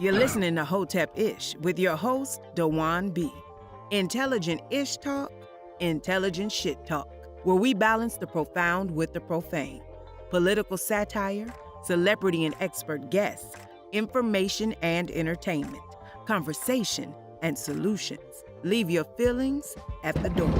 You're listening to Hotep Ish with your host, Dewan B. Intelligent Ish Talk, intelligent shit talk, where we balance the profound with the profane. Political satire, celebrity and expert guests, information and entertainment, conversation and solutions. Leave your feelings at the door.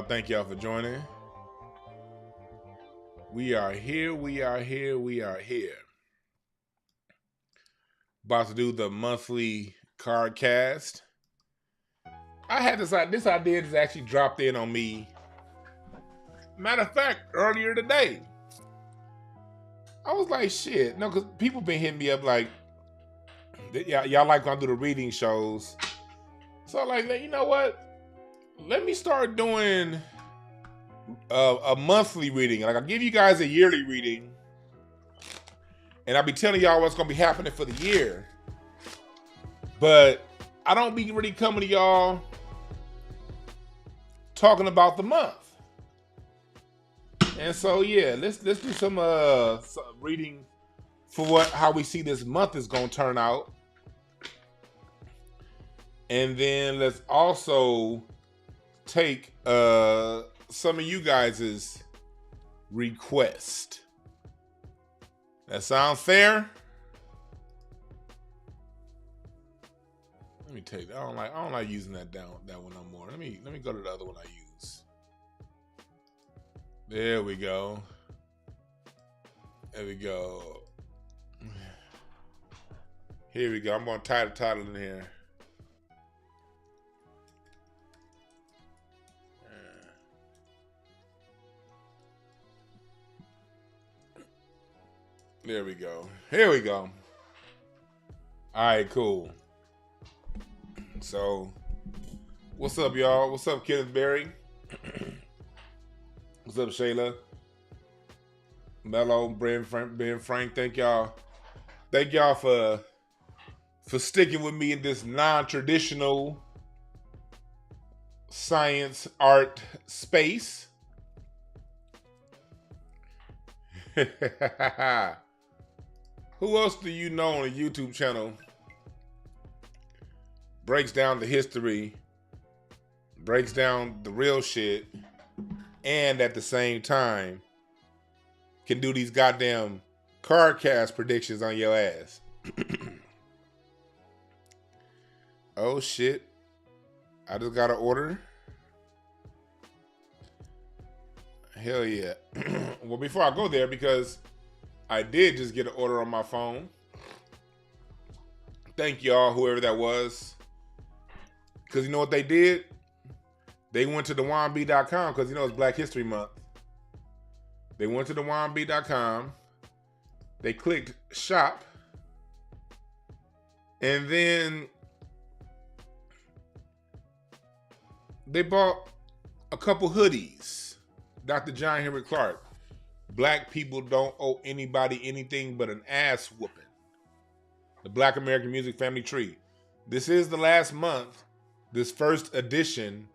Thank y'all for joining. We are here. About to do the monthly Cardcast. I had this idea that's actually dropped in on me. Matter of fact, earlier today. I was like, shit. No, because people been hitting me up like, y'all like when I do the reading shows. So I'm like, you know what? Let me start doing a monthly reading. Like, I'll give you guys a yearly reading, and I'll be telling y'all what's going to be happening for the year. But I don't be really coming to y'all talking about the month. And so, yeah, let's do some reading for how we see this month is going to turn out. And then let's also take some of you guys' request. That sound fair? Let me take that. I don't like using that one no more. Let me go to the other one I use. There we go. Here we go. I'm gonna tie the title in here. There we go. Here we go. All right, cool. So, what's up, y'all? What's up, Kenneth Berry? What's up, Shayla? Mello, Ben Frank. Thank y'all for sticking with me in this non-traditional science art space. Who else do you know on a YouTube channel breaks down the history, breaks down the real shit, and at the same time can do these goddamn Cardcast predictions on your ass? Oh shit. I just got an order. Hell yeah. Well, before I go there, because I did just get an order on my phone. Thank y'all, whoever that was. Because you know what they did? They went to thewineb.com because you know it's Black History Month. They went to thewineb.com. They clicked shop. And then they bought a couple hoodies. Dr. John Henry Clark. Black people don't owe anybody anything but an ass whooping. The Black American Music Family Tree. This is the last month. This first edition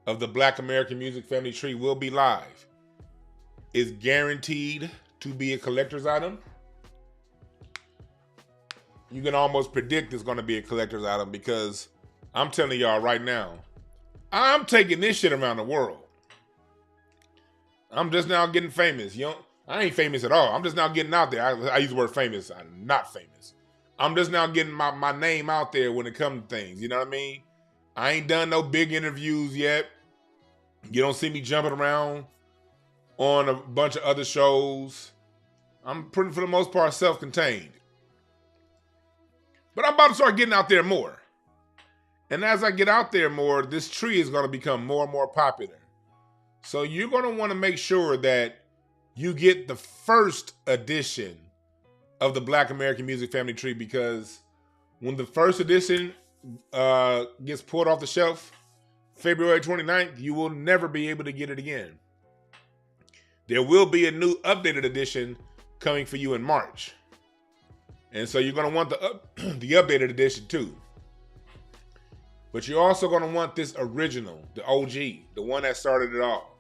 of the Black American Music Family Tree will be live. It's guaranteed to be a collector's item. You can almost predict it's going to be a collector's item because I'm telling y'all right now, I'm taking this shit around the world. I'm just now getting famous. I ain't famous at all. I'm just now getting out there. I use the word famous. I'm not famous. I'm just now getting my name out there when it comes to things. You know what I mean? I ain't done no big interviews yet. You don't see me jumping around on a bunch of other shows. I'm pretty, for the most part, self-contained. But I'm about to start getting out there more. And as I get out there more, this tree is going to become more and more popular. So you're going to want to make sure that you get the first edition of the Black American Music Family Tree, because when the first edition gets pulled off the shelf, February 29th, you will never be able to get it again. There will be a new updated edition coming for you in March. And so you're going to want the updated edition too. But you're also going to want this original, the OG, the one that started it all.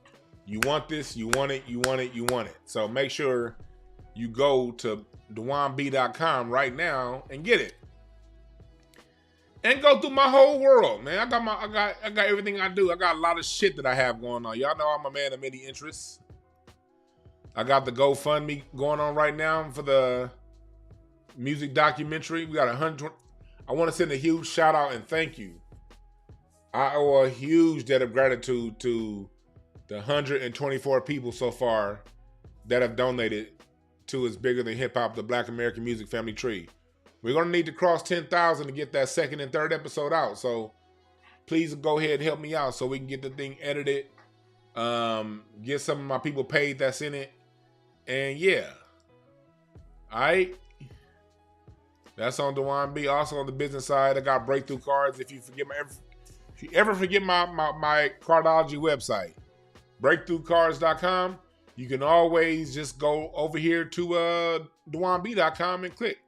You want this, you want it, you want it, you want it. So make sure you go to thewineb.com right now and get it. And go through my whole world, man. I got everything I do. I got a lot of shit that I have going on. Y'all know I'm a man of many interests. I got the GoFundMe going on right now for the music documentary. We got 120. I want to send a huge shout out and thank you. I owe a huge debt of gratitude to the 124 people so far that have donated to It's Bigger Than Hip Hop, the Black American Music Family Tree. We're going to need to cross 10,000 to get that second and third episode out. So please go ahead and help me out so we can get the thing edited. Get some of my people paid that's in it. And yeah. All right. That's on Dewan B. Also on the business side, I got breakthrough cards. If you ever forget my Cardology website, breakthroughcards.com, you can always just go over here to dewanb.com and click.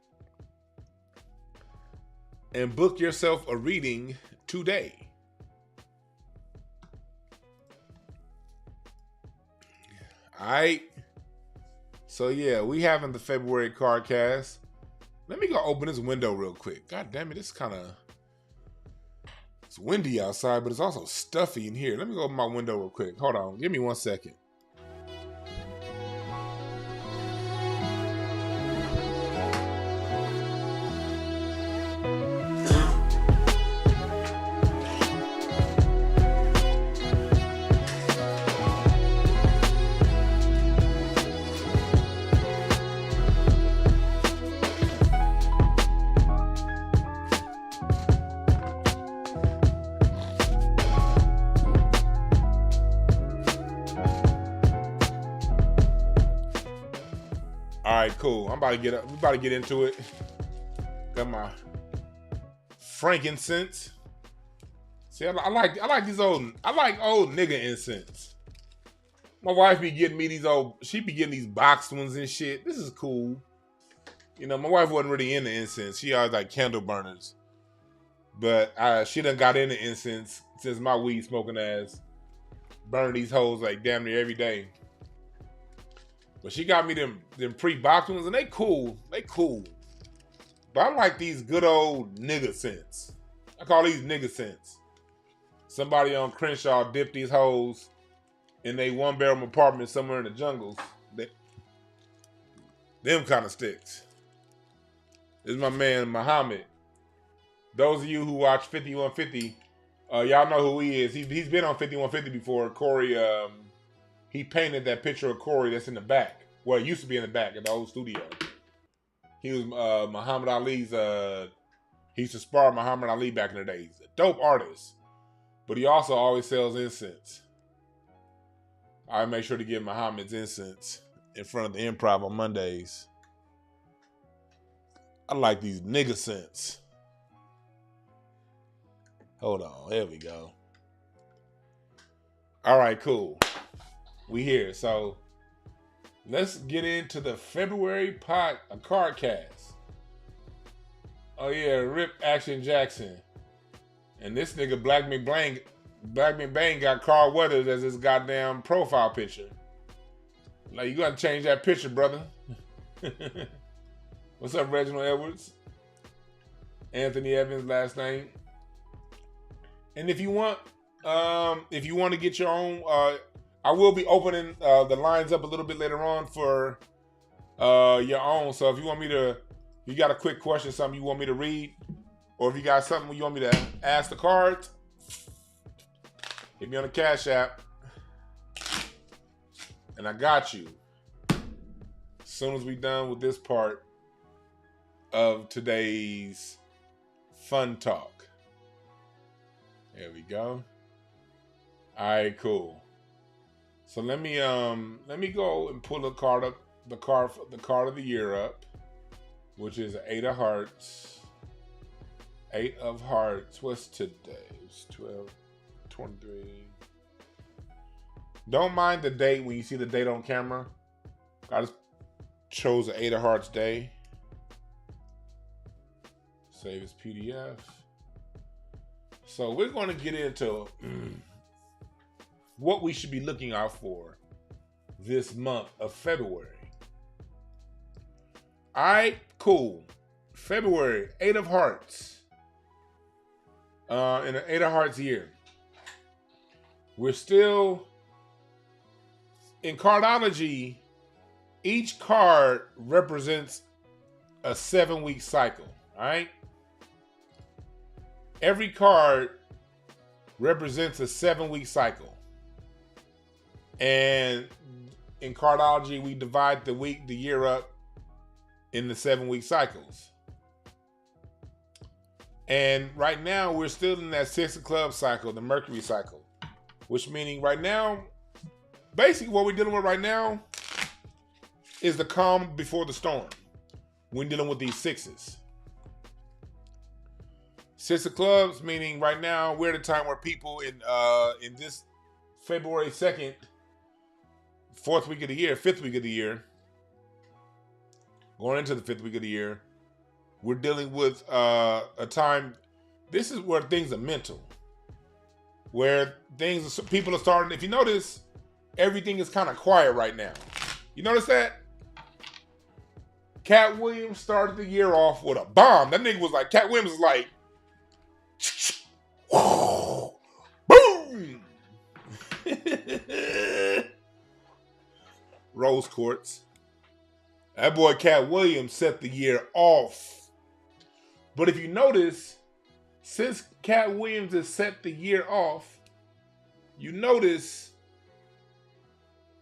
And book yourself a reading today. All right. So yeah, we having the February Cardcast. Let me go open this window real quick. God damn it, it's windy outside, but it's also stuffy in here. Let me go open my window real quick. Hold on, give me 1 second. All right, cool. I'm about to get into it. Got my frankincense. See, I like old nigga incense. My wife be getting me she be getting these boxed ones and shit. This is cool. You know, my wife wasn't really into incense. She always like candle burners. But she done got into incense since my weed smoking ass burn these hoes like damn near every day. But she got me them pre-boxed ones, and they cool. They cool. But I like these good old nigga scents. I call these nigga scents. Somebody on Crenshaw dipped these hoes in a one-bedroom apartment somewhere in the jungles. Them kind of sticks. This is my man Muhammad. Those of you who watch 5150, y'all know who he is. He's been on 5150 before. Corey, he painted that picture of Corey that's in the back. Well, it used to be in the back at the old studio. He was Muhammad Ali's, he used to spar Muhammad Ali back in the day. He's a dope artist. But he also always sells incense. I make sure to get Muhammad's incense in front of the Improv on Mondays. I like these nigga scents. Hold on, there we go. All right, cool. We here. So let's get into the February Cardcast. Oh yeah, Rip Action Jackson. And this nigga Black McBang got Carl Weathers as his goddamn profile picture. Like, you gotta change that picture, brother. What's up, Reginald Edwards? Anthony Evans, last name. And if you want to get your own, I will be opening the lines up a little bit later on for your own. So if you want me to, you got a quick question, something you want me to read, or if you got something you want me to ask the cards, hit me on the Cash App, and I got you. As soon as we done with this part of today's fun talk. There we go. All right, cool. So let me go and pull the card up, the card of the year up, which is 8 of Hearts. 8 of Hearts. What's today? It's 12, 23. Don't mind the date when you see the date on camera. I just chose the 8 of Hearts day. Save as PDF. So we're going to get into what we should be looking out for this month of February. All right, cool. February, 8 of Hearts. In an 8 of Hearts year. We're still in Cardology. Each card represents a 7-week cycle. All right. Every card represents a 7-week cycle. And in Cardology, we divide the year up in the 7-week cycles. And right now, we're still in that 6 of Clubs cycle, the Mercury cycle. Which meaning right now, basically what we're dealing with right now is the calm before the storm. We're dealing with these sixes. 6 of Clubs, meaning right now we're at a time where people in this February 2nd, 4th week of the year, 5th week of the year, going into the 5th week of the year, we're dealing with a time. This is where things are mental, where people are starting. If you notice, everything is kind of quiet right now. You notice that? Cat Williams started the year off with a bomb. That nigga was like, Cat Williams was like, boom! Rose Quartz. That boy Cat Williams set the year off. But if you notice, since Cat Williams has set the year off, you notice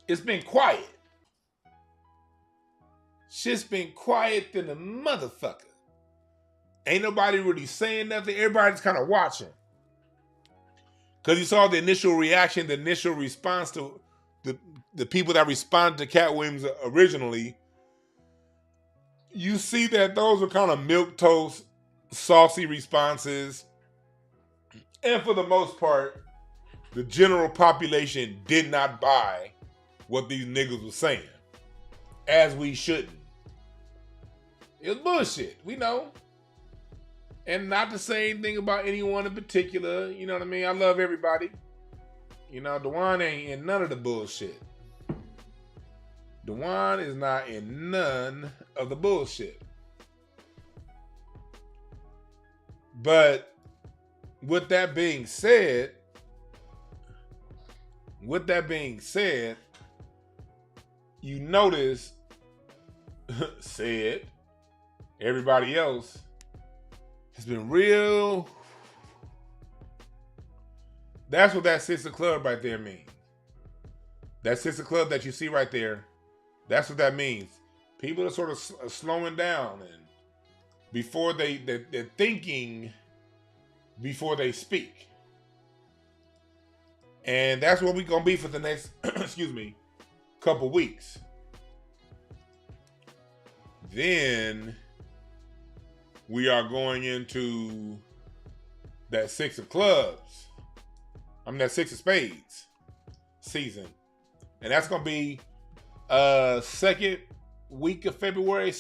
it's been quiet. Shit's been quiet than a motherfucker. Ain't nobody really saying nothing. Everybody's kind of watching. Because you saw the initial reaction, the initial response to the people that responded to Cat Williams originally. You see that those were kind of milquetoast, saucy responses. And for the most part, the general population did not buy what these niggas were saying. As we shouldn't. It was bullshit, we know. And not to say anything about anyone in particular, you know what I mean? I love everybody. You know, Dewan ain't in none of the bullshit. Dewan is not in none of the bullshit. But with that being said, you notice, said, everybody else has been real. That's what that sister club right there means. That sister club that you see right there, that's what that means. People are sort of slowing down, and before they're thinking before they speak. And that's what we're gonna be for the next couple weeks. Then we are going into that Six of Clubs. That Six of Spades season. And that's gonna be second, third week of February.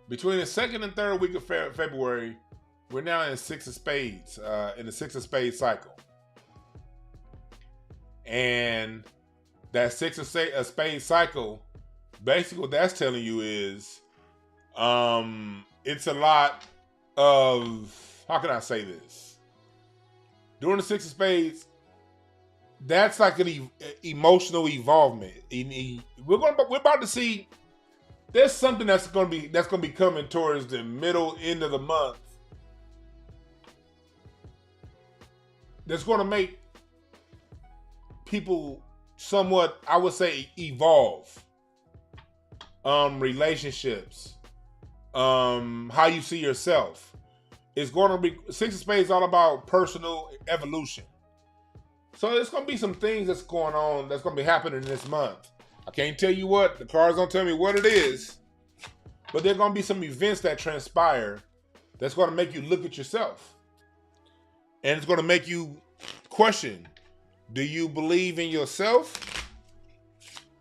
Between the second and third week of February, we're now in Six of Spades, in the Six of Spades cycle. And that Six of Spades cycle, basically what that's telling you is, it's a lot of, how can I say this? During the Six of Spades, that's like an emotional involvement. We're about to see. There's something that's gonna be coming towards the end of the month. That's gonna make people somewhat, I would say, evolve. Relationships, how you see yourself. It's gonna be Six of Spades all about personal evolution. So there's gonna be some things that's going on that's gonna be happening this month. I can't tell you what, the cards don't tell me what it is, but there's gonna be some events that transpire that's gonna make you look at yourself. And it's gonna make you question, do you believe in yourself?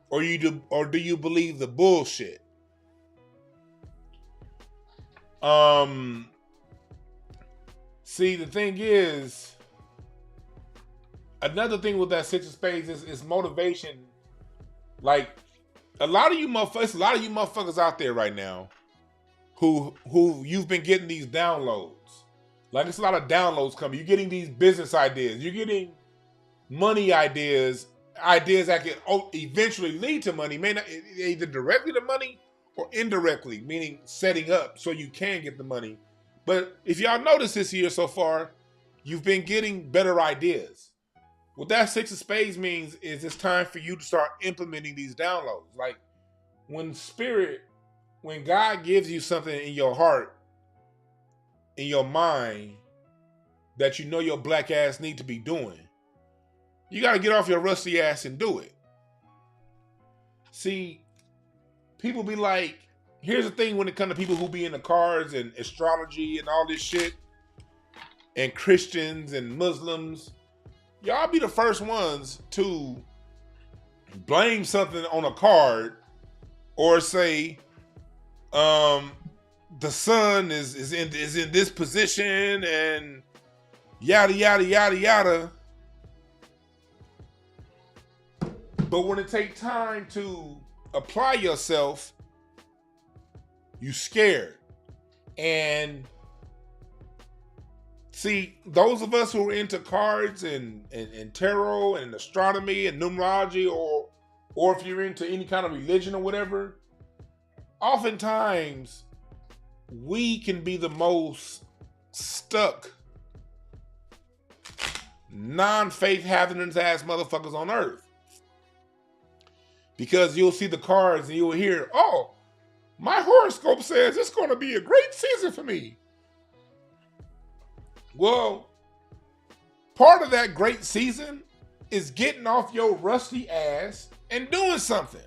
Or do you believe the bullshit? See, the thing is, another thing with that Six of Spades is motivation. Like, a lot of you motherfuckers out there right now who you've been getting these downloads. Like, it's a lot of downloads coming. You're getting these business ideas. You're getting money ideas that can eventually lead to money. May not either directly to money or indirectly, meaning setting up so you can get the money. But if y'all notice this year so far, you've been getting better ideas. What that Six of Spades means is it's time for you to start implementing these downloads. Like, when God gives you something in your heart, in your mind, that you know your black ass need to be doing, you got to get off your rusty ass and do it. See, people be like, here's the thing when it comes to people who be in the cards and astrology and all this shit, and Christians and Muslims, y'all be the first ones to blame something on a card or say, the sun is in this position and yada, yada, yada, yada. But when it takes time to apply yourself, you scared. And see, those of us who are into cards and tarot and astronomy and numerology, or if you're into any kind of religion or whatever, oftentimes we can be the most stuck, non-faith having ass motherfuckers on earth. Because you'll see the cards and you'll hear, oh, my horoscope says it's going to be a great season for me. Well, part of that great season is getting off your rusty ass and doing something.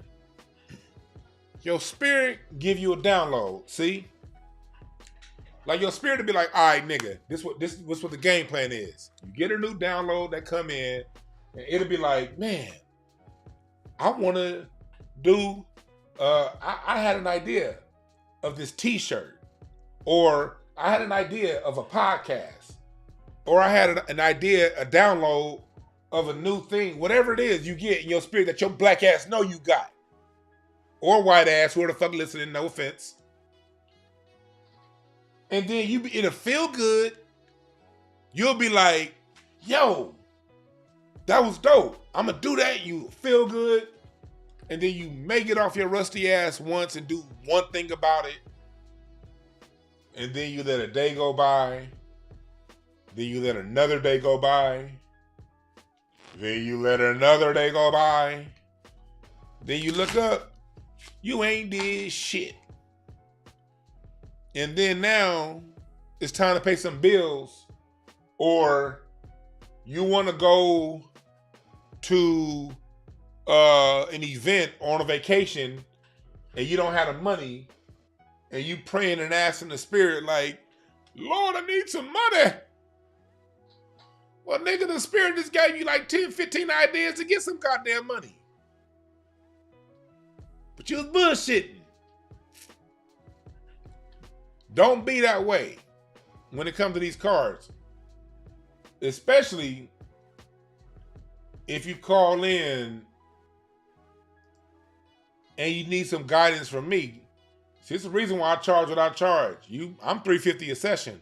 Your spirit give you a download, see? Like, your spirit will be like, all right, nigga, this is what the game plan is. You get a new download that come in, and it'll be like, man, I want to do, I had an idea of this t-shirt, or I had an idea of a podcast, or I had an idea, a download of a new thing, whatever it is you get in your spirit that your black ass know you got, or white ass, who the fuck listening, no offense. And then it'll feel good. You'll be like, yo, that was dope. I'm going to do that. You feel good. And then you may get off your rusty ass once and do one thing about it. And then you let a day go by. Then you let another day go by. Then you let another day go by. Then you look up. You ain't did shit. And then now it's time to pay some bills. Or you want to go to an event on a vacation and you don't have the money and you praying and asking the spirit like, Lord, I need some money. Well, nigga, the spirit just gave you like 10, 15 ideas to get some goddamn money. But you was bullshitting. Don't be that way when it comes to these cards. Especially if you call in and you need some guidance from me. See, it's the reason why I charge what I charge. I'm $350 a session.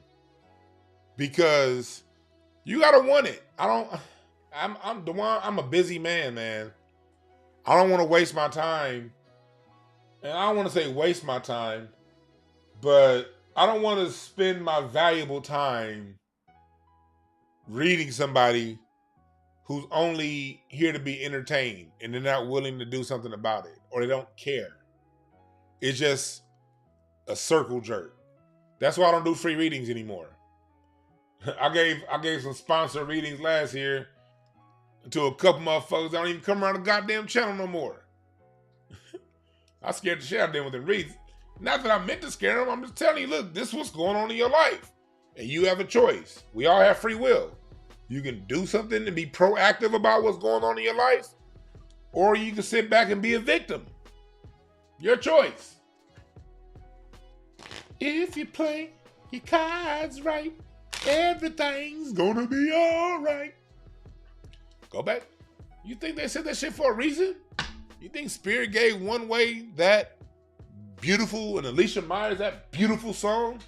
Because you gotta want it. I'm a busy man. I don't want to waste my time. And I don't want to say waste my time, but I don't want to spend my valuable time reading somebody who's only here to be entertained and they're not willing to do something about it or they don't care. It's just a circle jerk. That's why I don't do free readings anymore. I gave some sponsored readings last year to a couple motherfuckers that don't even come around the goddamn channel no more. I scared the shit out of them with them reads. Not that I meant to scare them. I'm just telling you, look, this is what's going on in your life. And you have a choice. We all have free will. You can do something and be proactive about what's going on in your life. Or you can sit back and be a victim. Your choice. If you play your cards right, everything's gonna be all right. Go back. You think they said that shit for a reason? You think Spirit gave One Way that beautiful and Alicia Myers that beautiful song?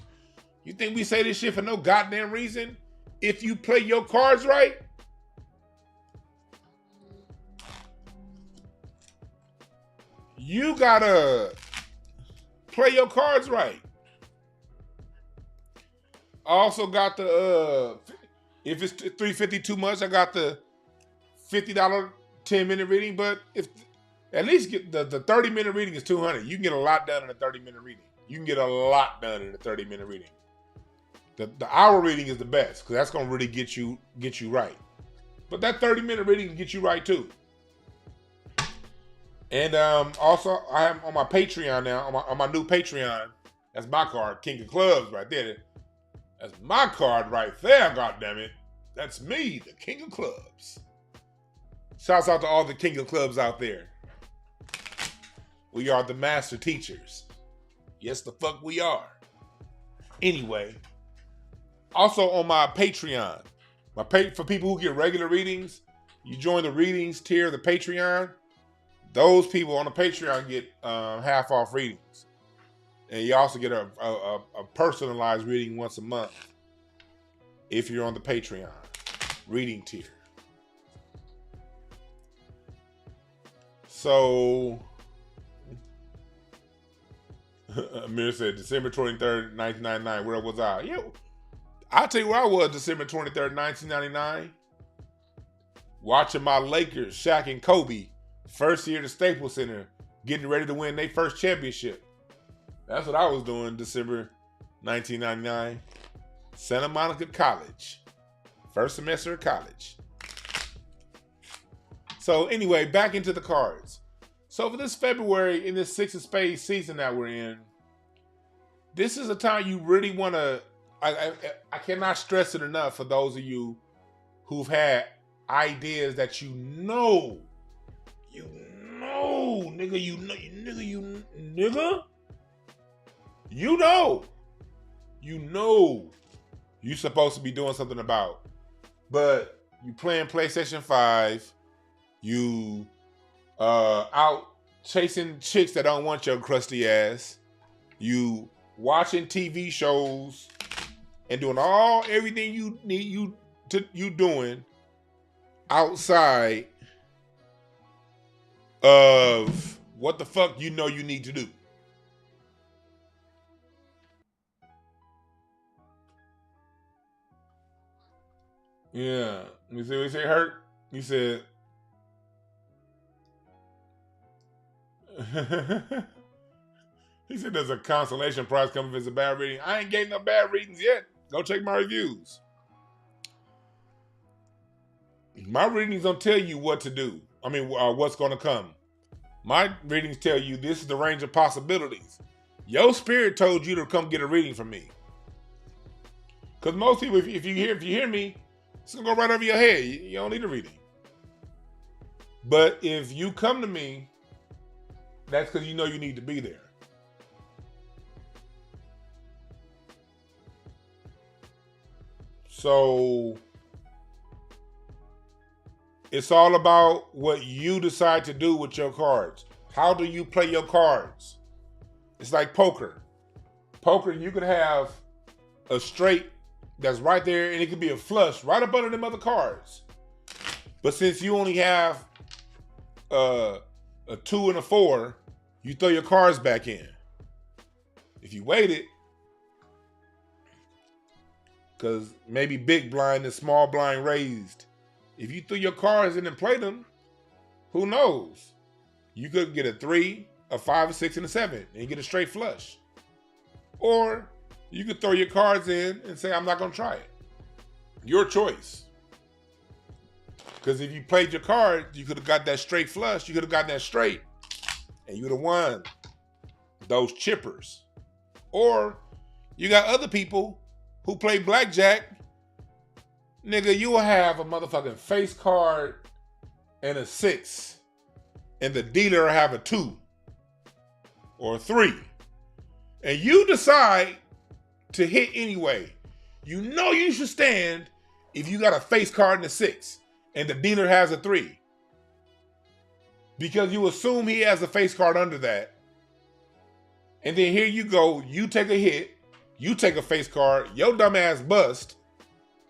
You think we say this shit for no goddamn reason? If you play your cards right, you gotta play your cards right. I also got the, if it's $350 too much, I got the $50 10-minute reading, but if at least get the 30-minute reading is $200. You can get a lot done in a 30-minute reading. You can get a lot done in a 30-minute reading. The hour reading is the best because that's gonna really get you right. But that 30-minute reading can get you right too. And also I am on my Patreon now, on my new Patreon. That's my card, King of Clubs, right there. That's my card right there, goddammit. That's me, the King of Clubs. Shouts out to all the King of Clubs out there. We are the master teachers. Yes, the fuck we are. Anyway, also on my Patreon, for people who get regular readings, you join the readings tier of the Patreon. Those people on the Patreon get half off readings. And you also get a personalized reading once a month if you're on the Patreon reading tier. So, Amir said December 23rd, 1999. Where was I? Yo, I'll tell you where I was December 23rd, 1999. Watching my Lakers, Shaq and Kobe, first year at the Staples Center, getting ready to win their first championship. That's what I was doing December 1999. Santa Monica College. First semester of college. So anyway, back into the cards. So for this February, in this Six of Spades season that we're in, this is a time you really want to, I cannot stress it enough for those of you who've had ideas that nigga, you're supposed to be doing something about, but you playing PlayStation 5, you out chasing chicks that don't want your crusty ass, you watching TV shows and doing everything you need you doing outside of what the fuck you know you need to do. Yeah. You see what he said, Hurt? He said, he said there's a consolation prize coming if it's a bad reading. I ain't getting no bad readings yet. Go check my reviews. My readings don't tell you what to do. I mean, what's going to come. My readings tell you this is the range of possibilities. Your spirit told you to come get a reading from me. Because most people, if you hear me, it's going to go right over your head. You don't need a reading. But if you come to me, that's because you know you need to be there. So it's all about what you decide to do with your cards. How do you play your cards? It's like poker. Poker, you could have a straight that's right there, and it could be a flush right up under them other cards. But since you only have a 2 and a 4, you throw your cards back in. If you waited, because maybe big blind and small blind raised, if you threw your cards in and played them, who knows? You could get a 3, a 5, a 6, and a 7, and you get a straight flush. Or you could throw your cards in and say, I'm not going to try it. Your choice. Because if you played your card, you could have got that straight flush. You could have gotten that straight, and you would have won those chippers. Or you got other people who play blackjack. Nigga, you will have a motherfucking face card and a 6, and the dealer will have a 2 or a 3. And you decide to hit anyway. You know you should stand if you got a face card and a 6, and the dealer has a 3. Because you assume he has a face card under that. And then here you go, you take a hit, you take a face card, your dumb ass bust,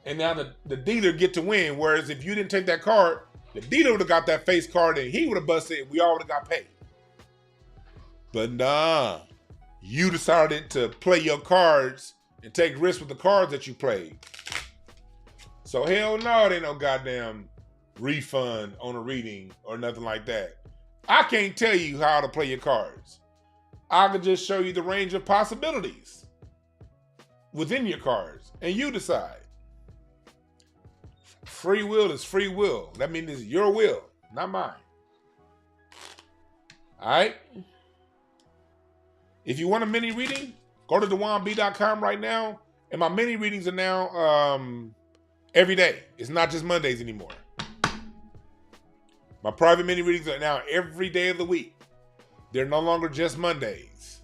and now the dealer get to win. Whereas if you didn't take that card, the dealer would have got that face card and he would have busted and we all would have got paid. But nah, you decided to play your cards and take risks with the cards that you played. So hell no, there ain't no goddamn refund on a reading or nothing like that. I can't tell you how to play your cards. I can just show you the range of possibilities within your cards, and you decide. Free will is free will. That means it's your will, not mine. All right? If you want a mini reading, go to DewanB.com right now. And my mini readings are now every day. It's not just Mondays anymore. My private mini readings are now every day of the week. They're no longer just Mondays.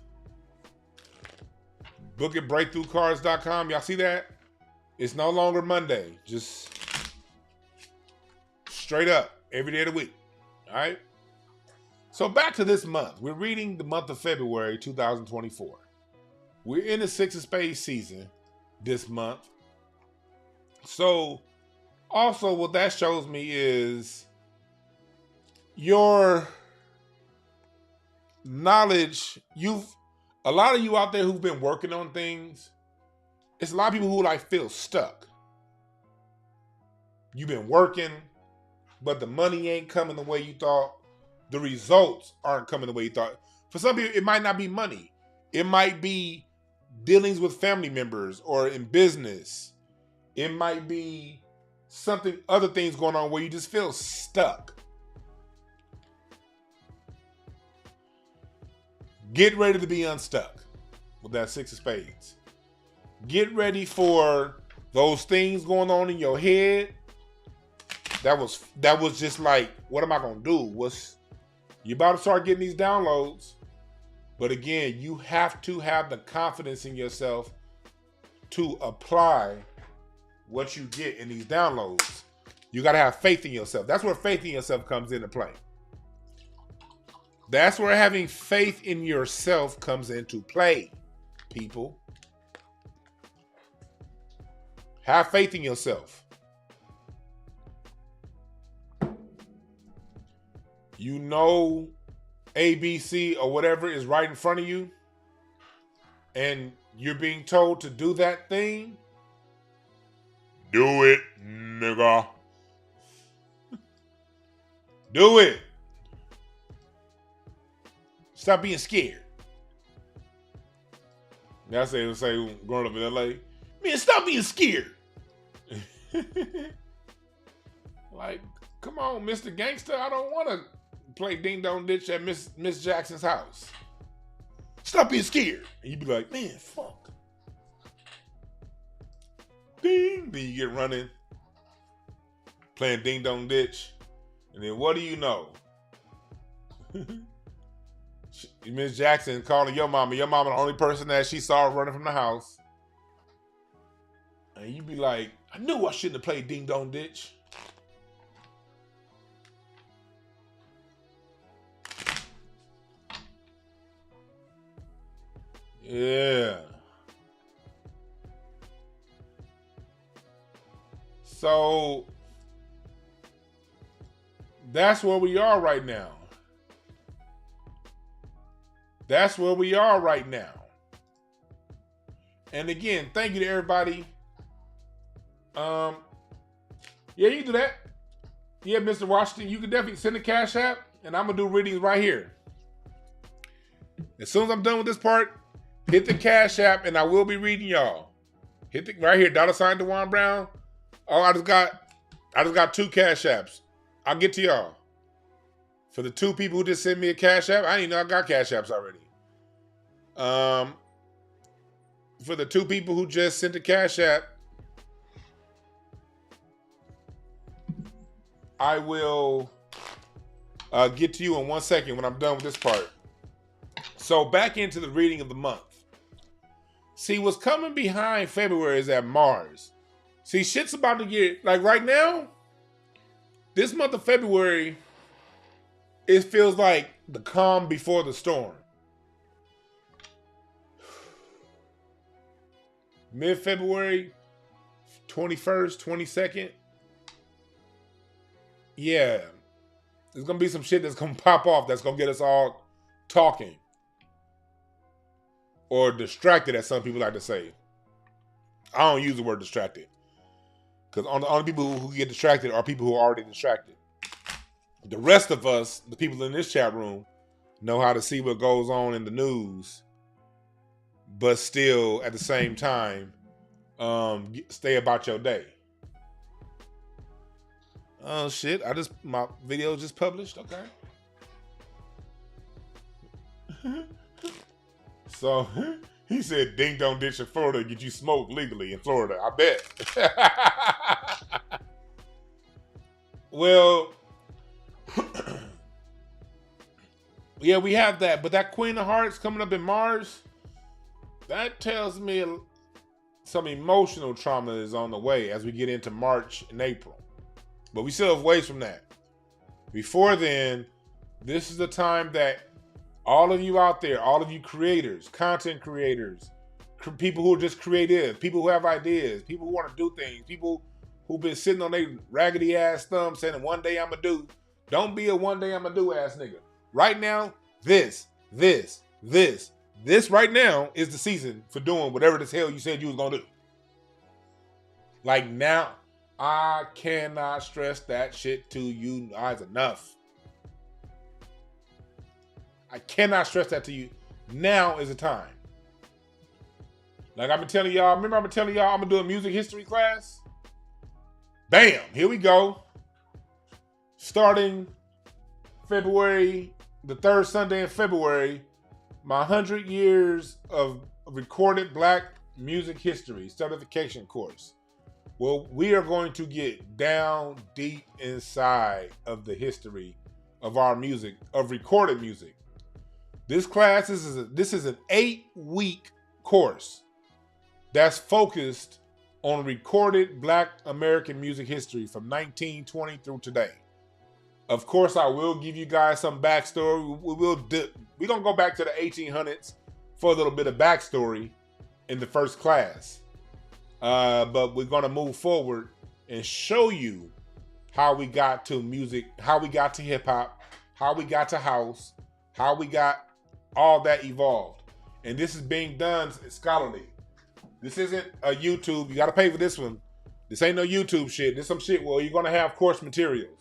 Book at breakthroughcards.com. Y'all see that? It's no longer Monday. Just straight up every day of the week. All right? So back to this month. We're reading the month of February 2024. We're in the 6 of Spades season this month. So also what that shows me is your knowledge. A lot of you out there who've been working on things, it's a lot of people who like feel stuck. You've been working, but the money ain't coming the way you thought. The results aren't coming the way you thought. For some people, it might not be money. It might be dealings with family members or in business. It might be other things going on where you just feel stuck. Get ready to be unstuck with that 6 of Spades. Get ready for those things going on in your head. That was just like, what am I gonna do? You about to start getting these downloads. But again, you have to have the confidence in yourself to apply what you get in these downloads. You got to have faith in yourself. That's where faith in yourself comes into play. That's where having faith in yourself comes into play. people. Have faith in yourself. You know ABC or whatever is right in front of you, and you're being told to do that thing. Do it, nigga. Do it. Stop being scared. That's what they say growing up in LA. Man, stop being scared. Like, come on, Mr. Gangster. I don't want to play Ding Dong Ditch at Miss Jackson's house. Stop being scared. And you be like, man, fuck. Ding. Then you get running, playing Ding Dong Ditch. And then what do you know? Miss Jackson calling your mama. Your mama the only person that she saw running from the house. And you be like, I knew I shouldn't have played Ding Dong Ditch. Yeah. So that's where we are right now. That's where we are right now. And again, thank you to everybody. Yeah, you can do that. Yeah, Mr. Washington, you can definitely send a Cash App, and I'm gonna do readings right here. As soon as I'm done with this part, hit the Cash App, and I will be reading y'all. Hit the right here, $ DeJuan Brown. Oh, I just got 2 Cash Apps. I'll get to y'all. For the 2 people who just sent me a Cash App, I didn't even know I got Cash Apps already. For the 2 people who just sent a Cash App, I will get to you in 1 second when I'm done with this part. So back into the reading of the month. See, what's coming behind February is that Mars. See, shit's about to get, like right now, this month of February, it feels like the calm before the storm. Mid-February, 21st, 22nd. Yeah. There's going to be some shit that's going to pop off that's going to get us all talking. Or distracted, as some people like to say. I don't use the word distracted. Because the only people who get distracted are people who are already distracted. The rest of us, the people in this chat room, know how to see what goes on in the news, but still, at the same time, stay about your day. Oh shit! My video just published. Okay. So he said, "Ding Dong Ditch in Florida get you smoked legally in Florida." I bet. Well, yeah, we have that, but that Queen of Hearts coming up in Mars, that tells me some emotional trauma is on the way as we get into March and April. But we still have ways from that. Before then, this is the time that all of you out there, all of you creators, content creators, people who are just creative, people who have ideas, people who want to do things, people who've been sitting on their raggedy ass thumb saying, one day I'm going to do. Don't be a one day I'm going to do ass nigga. Right now, this right now is the season for doing whatever the hell you said you was going to do. Like now, I cannot stress that shit to you guys enough. I cannot stress that to you. Now is the time. Like I've been telling y'all, remember I've been telling y'all I'm going to do a music history class? Bam, here we go. Starting February, the 3rd Sunday in February, my 100 years of recorded Black music history certification course. Well, we are going to get down deep inside of the history of our music, of recorded music. This class this is an 8-week course that's focused on recorded Black American music history from 1920 through today. Of course, I will give you guys some backstory. We're going to go back to the 1800s for a little bit of backstory. in the first class. But we're going to move forward and show you how we got to music, how we got to hip hop, how we got to house, how we got all that evolved. And this is being done scholarly. This isn't a YouTube. You got to pay for this one. This ain't no YouTube shit. This some shit where you're going to have course materials.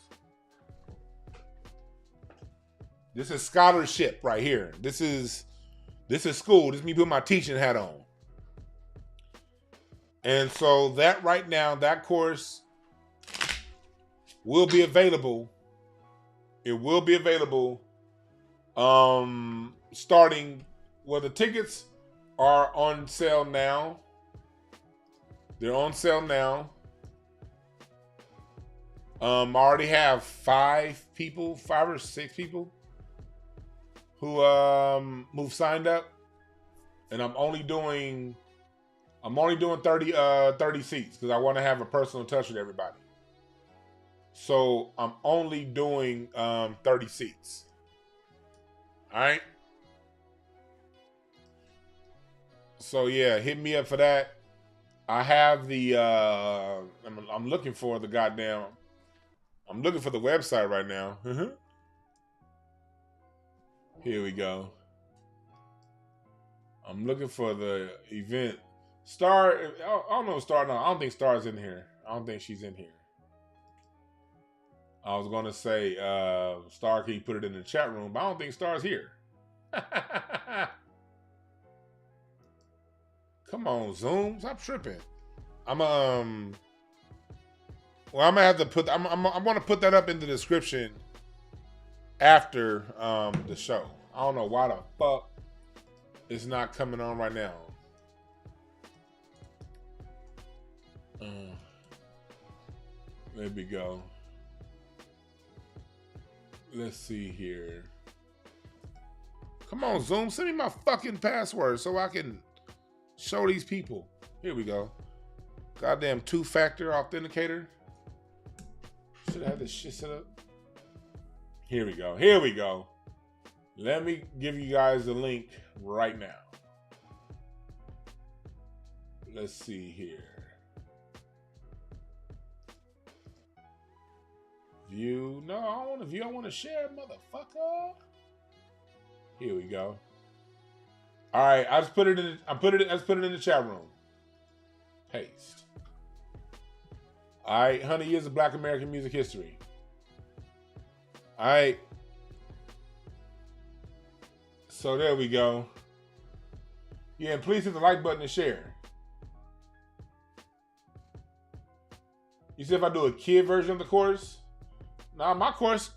This is scholarship right here. This is school. This is me putting my teaching hat on. And so that right now, that course will be available. It will be available starting, well, the tickets are on sale now. They're on sale now. I already have 5 or 6 people who've signed up, and I'm only doing 30 seats because I want to have a personal touch with everybody. So I'm only doing 30 seats. All right. So yeah, hit me up for that. I have the I'm looking for the goddamn. I'm looking for the website right now. Here we go. I'm looking for the event. Star, I don't know Star. No, I don't think Star's in here. I don't think she's in here. I was gonna say, Star, can you put it in the chat room? But I don't think Star's here. Come on, Zoom, stop tripping. I'm gonna have to put. I'm gonna put that up in the description after the show. I don't know why the fuck it's not coming on right now. There we go. Let's see here. Come on, Zoom, send me my fucking password so I can show these people. Here we go. Goddamn 2-factor authenticator. Should have this shit set up. Here we go. Here we go. Let me give you guys the link right now. Let's see here. View. No, I don't want to view. I want to share, motherfucker. Here we go. All right, I just put it in. I just put it in the chat room. Paste. All right, 100 years of Black American music history. All right. So there we go. Yeah, and please hit the like button and share. You see if I do a kid version of the course? Nah, my course,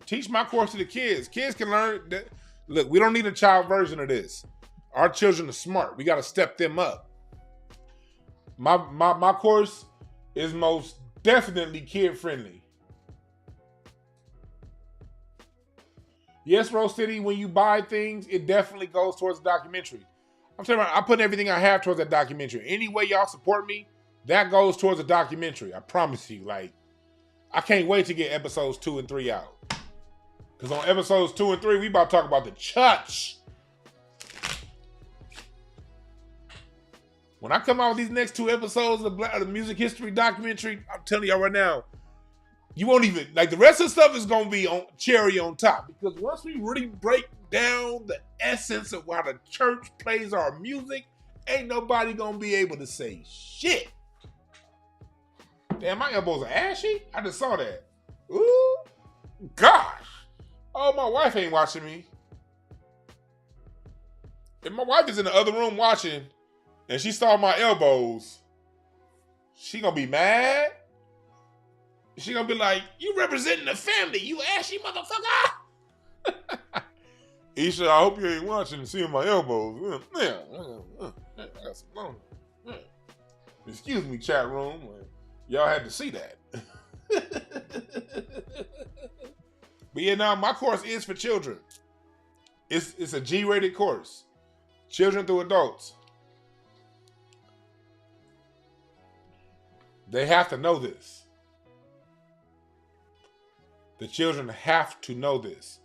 teach my course to the kids. Kids can learn that. Look, we don't need a child version of this. Our children are smart. We got to step them up. My course is most definitely kid friendly. Yes, Rose City, when you buy things, it definitely goes towards the documentary. I'm telling you, I put everything I have towards that documentary. Any way y'all support me, that goes towards a documentary. I promise you. Like, I can't wait to get episodes 2 and 3 out. Because on episodes 2 and 3, we about to talk about the church. When I come out with these next 2 episodes of the music history documentary, I'm telling y'all right now, you won't even, like, the rest of the stuff is going to be on cherry on top. Because once we really break down the essence of how the church plays our music, ain't nobody going to be able to say shit. Damn, my elbows are ashy. I just saw that. Ooh, gosh. Oh, my wife ain't watching me. If my wife is in the other room watching and she saw my elbows, she gonna be mad. She gonna be like, you representing the family, you ashy motherfucker. Isha, I hope you ain't watching and seeing my elbows. Excuse me, chat room. Y'all had to see that. But yeah, now my course is for children. It's a G-rated course. Children through adults. They have to know this. The children have to know this.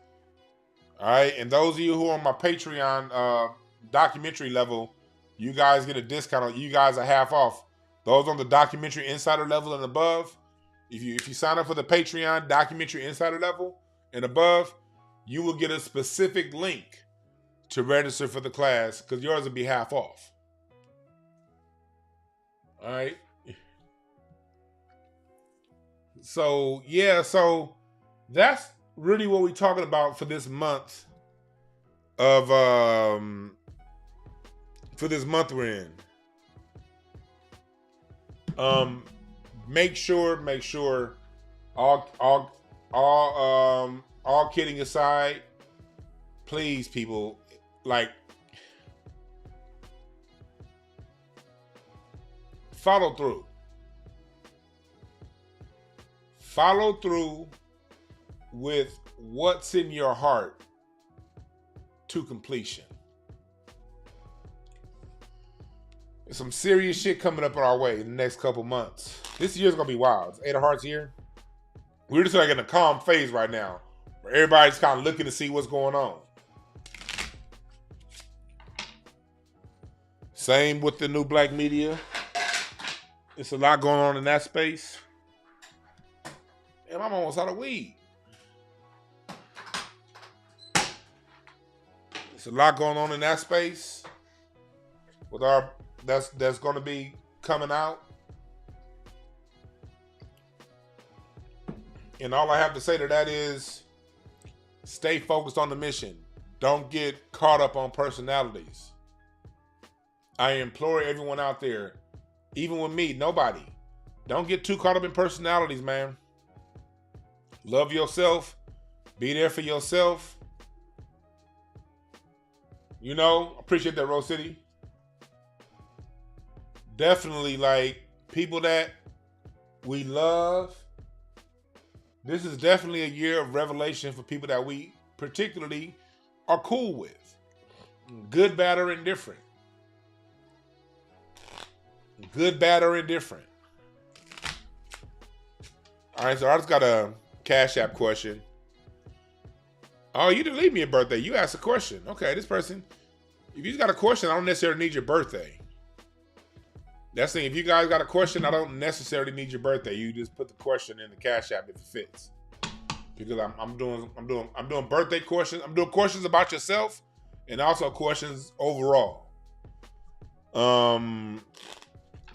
All right, and those of you who are on my Patreon documentary level, you guys get a discount. You guys are half off. Those on the documentary insider level and above, if you sign up for the Patreon documentary insider level and above, you will get a specific link to register for the class because yours will be half off. All right. So yeah, so that's really what we're talking about for this month of for this month we're in. Make sure all kidding aside, please, people, like, follow through with what's in your heart to completion. There's some serious shit coming up on our way in the next couple months. This year's gonna be wild. It's 8 of Hearts year. We're just like in a calm phase right now, where everybody's kind of looking to see what's going on. Same with the new black media. It's a lot going on in that space. And I'm almost out of weed. It's a lot going on in that space with our that's going to be coming out. And all I have to say to that is stay focused on the mission. Don't get caught up on personalities. I implore everyone out there, even with me, nobody, don't get too caught up in personalities, man. Love yourself. Be there for yourself. You know, appreciate that, Rose City. Definitely, like, people that we love. This is definitely a year of revelation for people that we particularly are cool with. Good, bad, or indifferent. Good, bad, or indifferent. All right, so I just got a Cash App question. Oh, you didn't leave me a birthday. You asked a question. Okay, this person, if you got a question, I don't necessarily need your birthday. That's the thing. If you guys got a question, I don't necessarily need your birthday. You just put the question in the Cash App if it fits. Because I'm doing birthday questions. I'm doing questions about yourself and also questions overall. So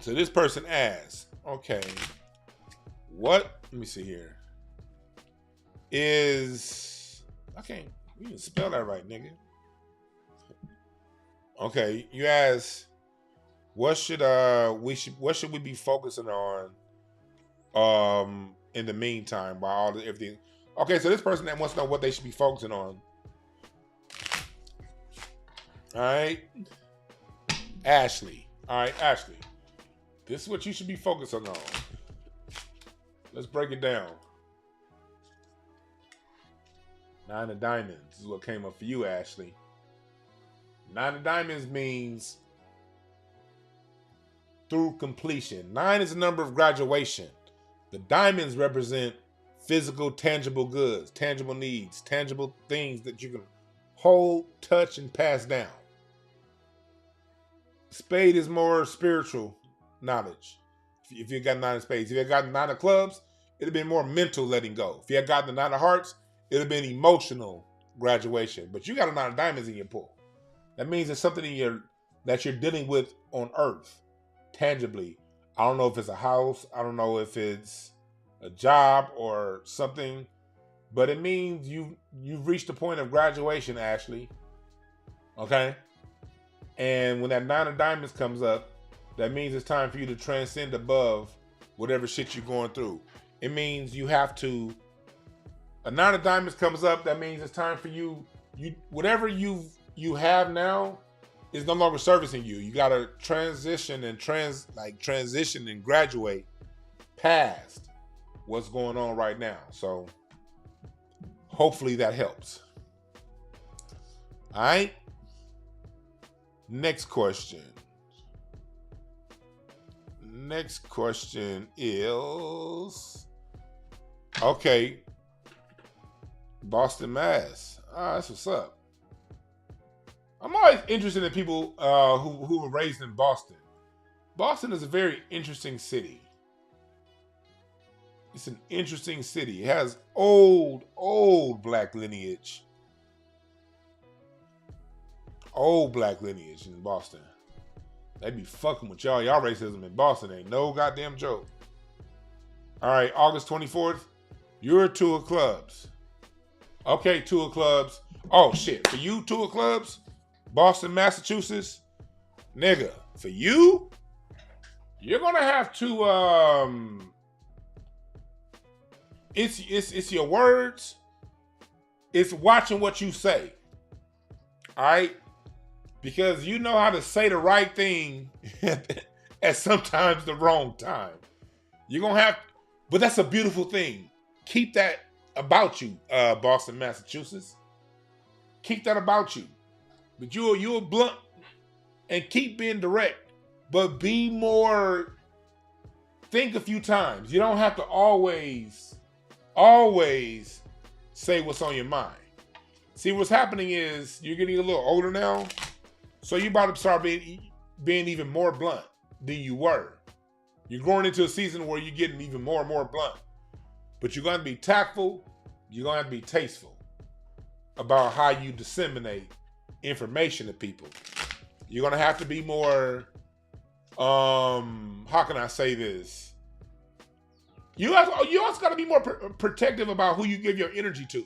this person asks, okay, what? Let me see here. You didn't spell that right, nigga. Okay, you ask, what should we be focusing on in the meantime while everything. Okay, so this person that wants to know what they should be focusing on. All right. Ashley. All right, Ashley. This is what you should be focusing on. Let's break it down. 9 of Diamonds. This is what came up for you, Ashley. 9 of Diamonds means through completion. 9 is the number of graduation. The diamonds represent physical, tangible goods, tangible needs, tangible things that you can hold, touch, and pass down. Spade is more spiritual knowledge. If you got 9 of spades. If you had gotten 9 of clubs, it'd have been more mental letting go. If you had gotten the 9 of hearts, it'd have been emotional graduation. But you got a 9 of diamonds in your pool. That means it's something that you're dealing with on earth, tangibly. I don't know if it's a house. I don't know if it's a job or something. But it means you've reached the point of graduation, Ashley. Okay? And when that 9 of diamonds comes up, that means it's time for you to transcend above whatever shit you're going through. It means you have to. A 9 of diamonds comes up. That means it's time for you. Whatever you have now is no longer servicing you. You got to transition and transition and graduate past what's going on right now. So hopefully that helps. All right. Next question. Next question is, okay, Boston, Mass. That's what's up. I'm always interested in people who were raised in Boston. Boston is a very interesting city. It's an interesting city. It has old black lineage. Old black lineage in Boston. They be fucking with y'all. Y'all racism in Boston ain't no goddamn joke. All right, August 24th, you're tour clubs. Okay, tour clubs. Oh, shit. For you, tour clubs, Boston, Massachusetts, nigga, for you, you're going to have to, it's your words. It's watching what you say. All right? Because you know how to say the right thing at sometimes the wrong time. You're going to have, but that's a beautiful thing. Keep that about you, Boston, Massachusetts. Keep that about you. But you're blunt and keep being direct, but be more, think a few times. You don't have to always say what's on your mind. See, what's happening is you're getting a little older now, so you're about to start being even more blunt than you were. You're going into a season where you're getting even more and more blunt. But you're going to be tactful. You're going to have to be tasteful about how you disseminate information to people. You're going to have to be more, how can I say this? You also got to be more protective about who you give your energy to.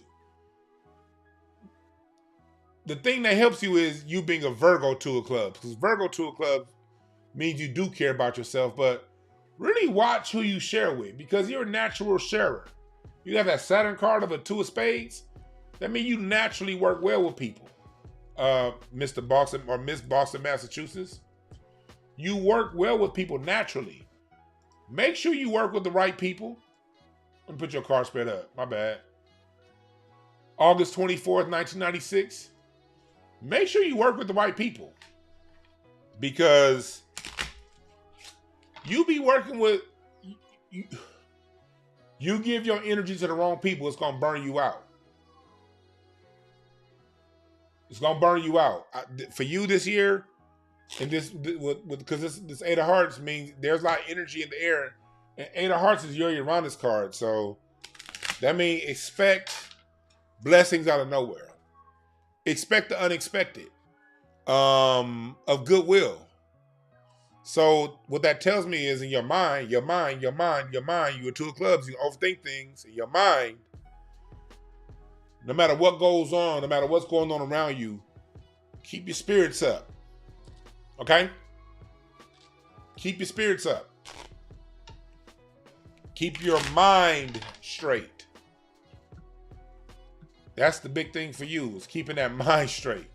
The thing that helps you is you being a Virgo tour club. Because Virgo tour club means you do care about yourself, but really watch who you share with, because you're a natural sharer. You have that Saturn card of a two of spades. That means you naturally work well with people. Mr. Boston or Miss Boston, Massachusetts. You work well with people naturally. Make sure you work with the right people. Let me put your card spread up. My bad. August 24th, 1996. Make sure you work with the right people. Because you be working with, you give your energy to the wrong people, it's going to burn you out. It's going to burn you out. For you this year, and because this Eight of Hearts means there's a lot of energy in the air. And Eight of Hearts is your Uranus card. So that means expect blessings out of nowhere. Expect the unexpected of goodwill. So what that tells me is in your mind, you are two of clubs, you overthink things in your mind. No matter what goes on, no matter what's going on around you, keep your spirits up. Okay? Keep your spirits up. Keep your mind straight. That's the big thing for you, is keeping that mind straight.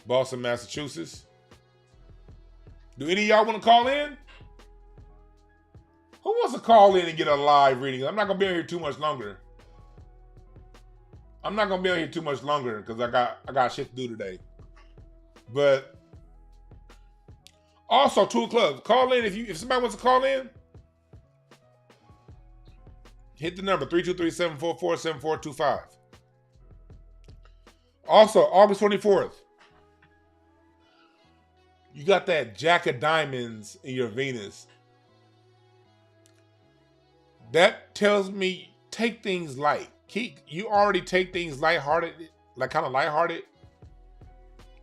Boston, Massachusetts. Do any of y'all want to call in? Who wants to call in and get a live reading? I'm not going to be on here too much longer. Because I got shit to do today. But also, two of clubs. Call in if somebody wants to call in. Hit the number 323-744-7425. Also, August 24th. You got that Jack of Diamonds in your Venus. That tells me take things light. You already take things lighthearted, like kind of lighthearted.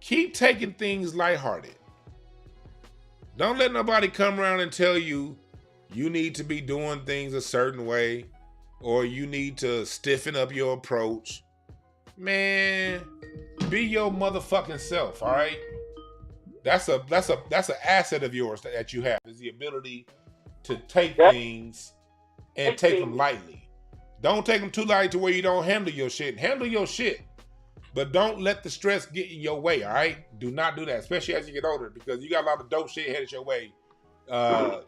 Keep taking things lighthearted. Don't let nobody come around and tell you need to be doing things a certain way or you need to stiffen up your approach. Man, be your motherfucking self, all right? That's an asset of yours that you have, is the ability to take things and take them lightly. Don't take them too lightly to where you don't handle your shit. Handle your shit, but don't let the stress get in your way, all right? Do not do that, especially as you get older, because you got a lot of dope shit headed your way,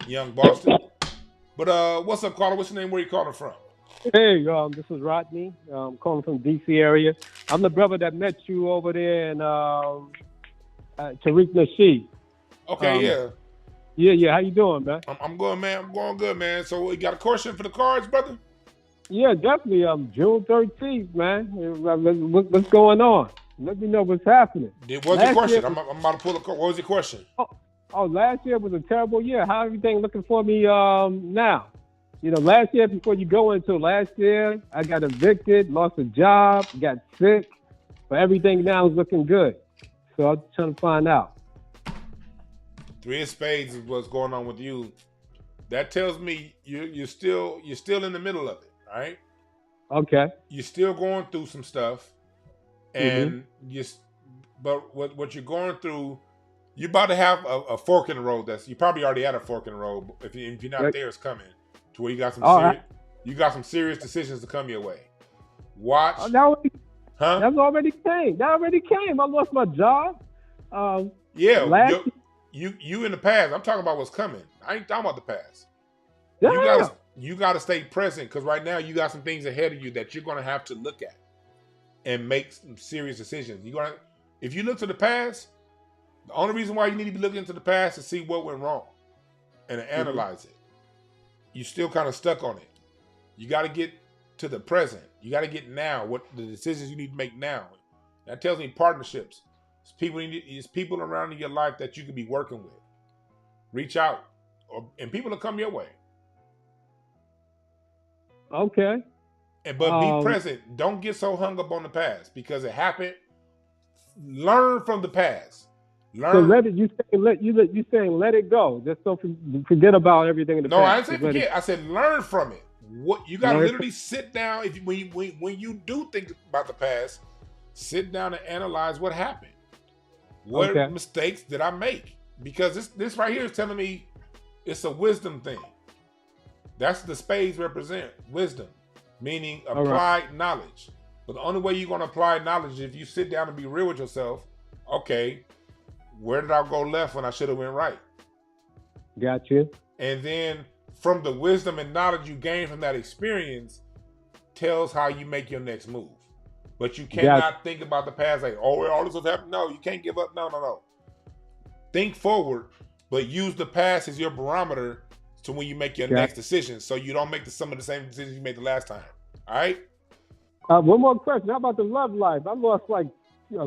young Boston. But what's up, caller? What's your name? Where you calling from? Hey, this is Rodney. I'm calling from D.C. area. I'm the brother that met you over there in Tariq Nasheed. Okay, yeah. Yeah. How you doing, man? I'm good, man. I'm going good, man. So you got a question for the cards, brother? Yeah, definitely. June 13th, man. What's going on? Let me know what's happening. What's your question? I'm about to pull a card. What was your question? Oh, last year was a terrible year. How everything looking for me now? You know, last year, before you go into last year, I got evicted, lost a job, got sick, but everything now is looking good. So I'm trying to find out. 3 of Spades is what's going on with you. That tells me you're still in the middle of it, right? Okay. You're still going through some stuff, and but what you're going through, you're about to have a fork in the road. You probably already had a fork in the road. If you're not there, it's coming to where you got some serious decisions to come your way. Watch. That already came. I lost my job. You in the past. I'm talking about what's coming. I ain't talking about the past. Yeah. You got to stay present, because right now you got some things ahead of you that you're going to have to look at and make some serious decisions. If you look to the past, the only reason why you need to be looking into the past is to see what went wrong and to analyze it. You're still kind of stuck on it. You got to get to the present. You got to get now, what the decisions you need to make now. That tells me partnerships. It's people around in your life that you could be working with. Reach out, and people will come your way. Okay. But be present. Don't get so hung up on the past because it happened. Learn from the past. So let it. You saying let it go. Just don't forget about everything in the past. No, I didn't say forget. I said learn from it. What you got to literally sit down. When you do think about the past, sit down and analyze what happened. What mistakes did I make? Because this right here is telling me it's a wisdom thing. That's the spades represent wisdom, meaning applied knowledge. But the only way you're going to apply knowledge is if you sit down and be real with yourself. Okay, where did I go left when I should have went right? Got you. And then from the wisdom and knowledge you gain from that experience tells how you make your next move. But you cannot think about the past like, oh, all this has happened. No, you can't give up. No. Think forward, but use the past as your barometer to when you make your next decision, so you don't make some of the same decisions you made the last time. All right? One more question. How about the love life? I lost a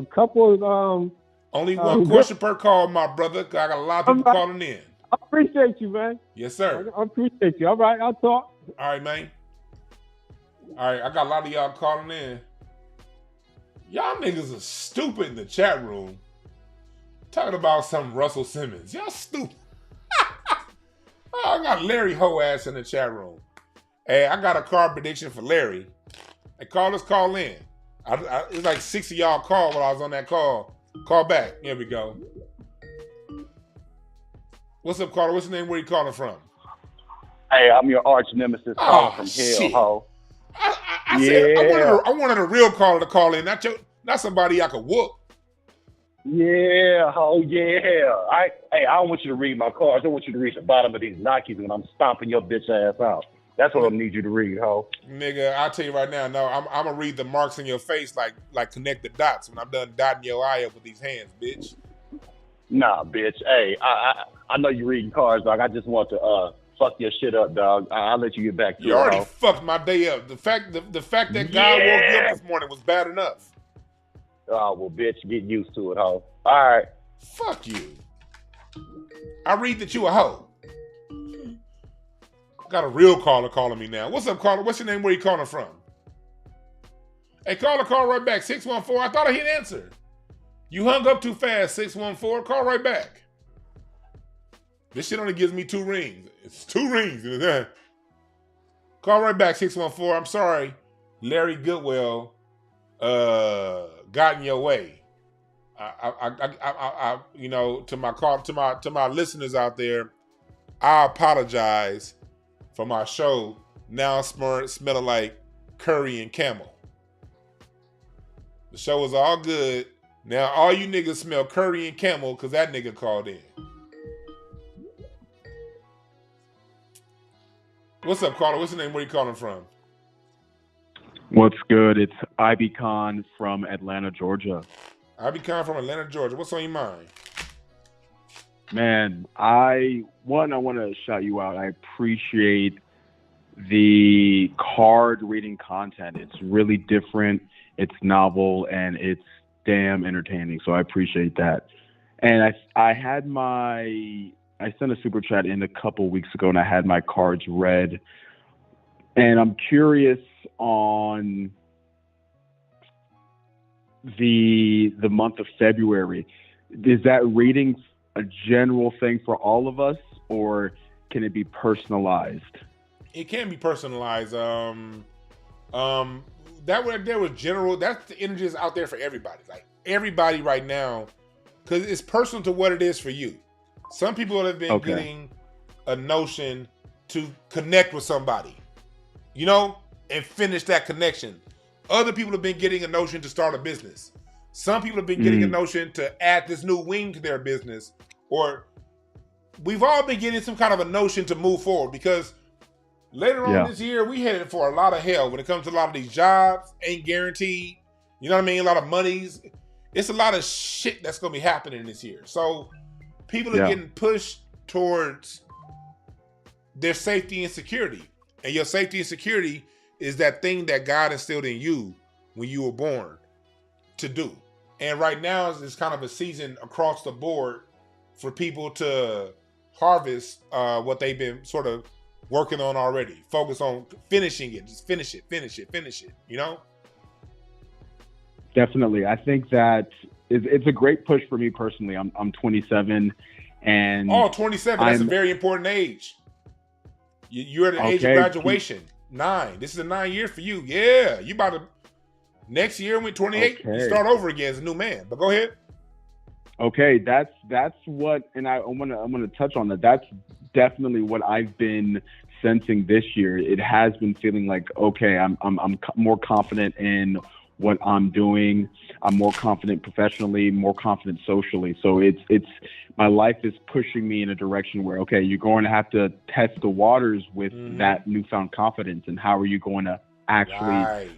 couple of... Only one question per call, my brother. I got a lot of people calling in. I appreciate you, man. Yes, sir. I appreciate you. All right, I'll talk. All right, man. All right, I got a lot of y'all calling in. Y'all niggas are stupid in the chat room. Talking about some Russell Simmons. Y'all stupid. I got Larry Hoass in the chat room. Hey, I got a card prediction for Larry. Hey, callers, call in. It's like 6 of y'all called while I was on that call. Call back. Here we go. What's up, caller? What's your name? Where you calling from? Hey, I'm your arch nemesis calling from hell, ho. I wanted a real caller to call in, not somebody I could whoop. Yeah, ho, yeah. I don't want you to read my cards. I want you to read the bottom of these Nikes when I'm stomping your bitch ass out. That's what I need you to read, ho. Nigga, I'll tell you right now, no, I'm gonna read the marks in your face like connect the dots when I'm done dotting your eye up with these hands, bitch. Nah, bitch. Hey, I know you reading cards, dog. I just want to fuck your shit up, dog. I'll let you get back to it. You already fucked my day up. The fact that God woke you up this morning was bad enough. Oh, well, bitch, get used to it, ho. All right. Fuck you. I read that you a hoe. Got a real caller calling me now. What's up, caller? What's your name? Where you calling from? Hey, caller, call right back. 614. I thought I hit answer. You hung up too fast, 614. Call right back. This shit only gives me 2 rings. It's 2 rings. Call right back, 614. I'm sorry, Larry Goodwell got in your way. I you know, to my listeners out there, I apologize for my show now smelling like curry and camel. The show was all good. Now all you niggas smell curry and camel because that nigga called in. What's up, caller? What's your name? Where you calling from? What's good? It's Ivy Khan from Atlanta, Georgia. Ivy Khan from Atlanta, Georgia. What's on your mind? Man, I want to shout you out. I appreciate the card reading content. It's really different. It's novel, and it's damn entertaining. So I appreciate that. And I sent a super chat in a couple weeks ago, and I had my cards read. And I'm curious on the month of February. Is that reading a general thing for all of us, or can it be personalized? It can be personalized. That right there was general. That's the energy is out there for everybody. Like everybody right now, because it's personal to what it is for you. Some people have been getting a notion to connect with somebody, and finish that connection. Other people have been getting a notion to start a business. Some people have been getting a notion to add this new wing to their business, or we've all been getting some kind of a notion to move forward, because later on this year, we headed for a lot of hell when it comes to a lot of these jobs, ain't guaranteed. You know what I mean? A lot of monies. It's a lot of shit that's going to be happening this year. So people are getting pushed towards their safety and security. And your safety and security is that thing that God instilled in you when you were born to do. And right now is kind of a season across the board for people to harvest what they've been sort of working on already. Focus on finishing it. Just finish it. Definitely. I think that it's a great push for me personally. I'm 27 and 27. That's a very important age. You're at the age of graduation. 9. This is a 9 year for you. Yeah. You about to next year when 28, you start over again as a new man. But go ahead. Okay, that's what, and I'm gonna touch on that. That's definitely what I've been sensing this year. It has been feeling like, okay, I'm more confident in what I'm doing. I'm more confident professionally, more confident socially. So it's my life is pushing me in a direction where, okay, you're going to have to test the waters with that newfound confidence, and how are you going to actually